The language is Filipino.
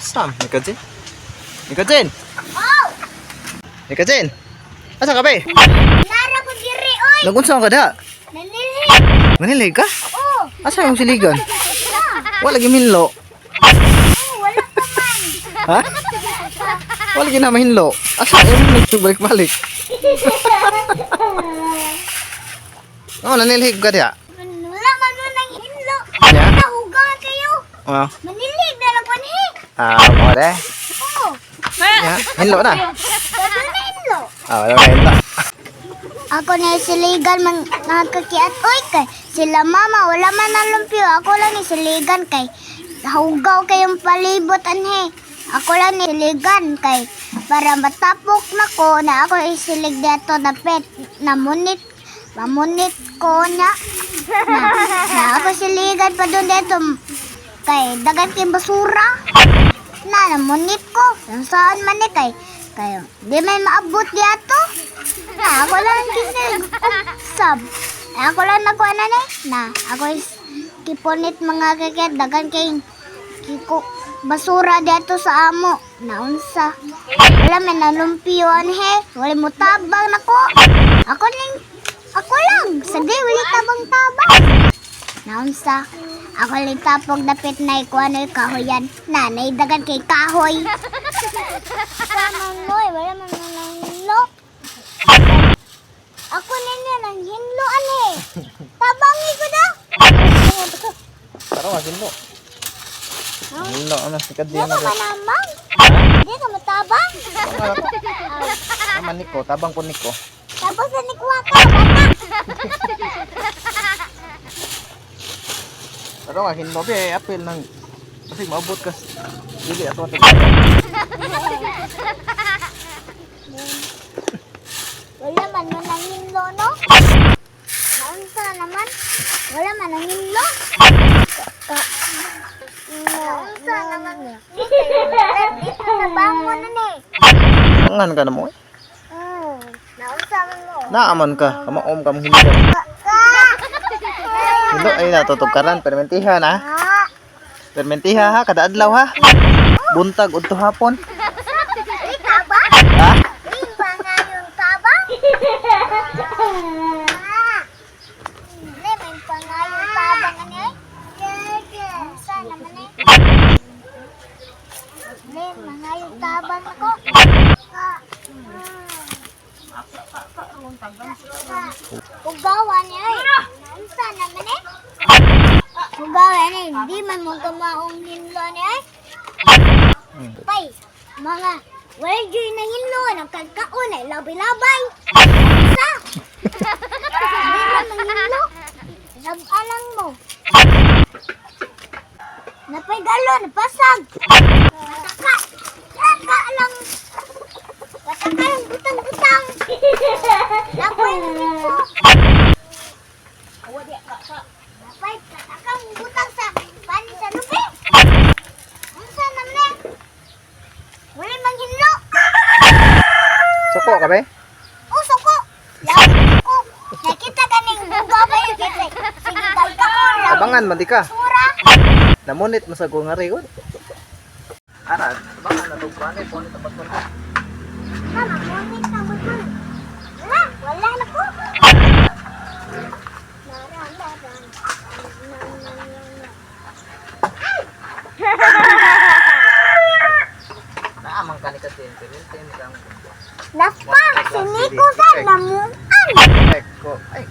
Asam, Nikajin. Nikajin. Oh! Nikajin. Asa ka ba? Nara ko diri oy. Nagunsa ka da? Nanili. Manilig ka? Oh. Asa yung siligan? Wala. Wala lagi minlo. Oh, wala pa man. Ha? Wala lagi na mahinlo. Asa yung balik-balik? Oh, nanilhig ka diya. Wala man mo nang hinlo. Ya? Nahugaw kayo. Oh. Manilig na lang panhi. Mo deh. Oh. Ya, hinlo na. Sabi na hinlo. Wala na hinlo. Ako na siligan man nagkakiat oy kay sila mama wala man nalumpyo. Ako lang ni siligan kay hugaw kayong palibot anhe. Ako lang ni siligan kay para matapok na ko na ako isilig dito na pet na mamunit ko na ako siligan pa doon dito kay dagan kay basura na namunit ko saan man ni kay kayo di may maabot dito. Ako lang kisig sab. Ako lang nakuha na na. Ako is kipunit mga kakit. Dagan kay kiko basura dito sa amo. Naunsa. Wala may nalumpiyuan he. Wala mo tabang na ko. Ako lang. Sagay wala tabang-tabang. Naunsa. Ako lang tapog dapit na ikuha na yung kahoyan. Nanay dagan kay kahoy. Wala man mo. Wala man mo. Ako niya nang hinloan eh. Tabangi ko na. Parang hinlo. Hinlo ano si Kadya Ano na. ka naman? Hindi ka matabang. Naman niko, tabang po niko. Tapos na nikuha ka, bata. Pero hinlo be apel nang kasi maabot ka. Dili ato. Wala man mo nang hinlo, no? Naunsa naman? Wala man nang hinlo. Naunsa naman? Dito sa bangon na ni. Angan ka na mo. Naunsa man mo. Naaman ka, kamaom ka mong hinlo. Hinlo ay natutugkaran, permentiha na. Permentiha ha, kada adlaw ha. Buntag udto hapon. Tabang? Ha? Iba nga yung tabang? May pangayong tabang ano eh? Saan naman eh? May mangayong tabang ako. Ugawan niya eh. Saan naman eh? Ugawan eh. Hindi man mo kamaong hinlo niya eh. Pay, mga wala dyan na hinlo, nagkagkaon ay labay-labay. Isa! Hindi na hinlo. Nag-alang mo. Napay galo, napasag. Pataka. Pataka lang. Pataka lang, butang-butang. Napay na hinlo. Napay, pataka lang butang sa panin sa lupi. Saan naman eh? Wala mang hinlo. Suko ka be? Oh, suko. Lahat ko. Nakita ka ning buga ba yun? Sige, kalkaon. Abangan man di ka. Sura. Namunit mo sa gungari ko. Ara, abangan na tong plane po ni tapat mo. Mama, morning na mo dun. Wala na po. Naamang ka ni Katin, tin kang. Napa, siniko sa lamuan. Ay, ko. Ay,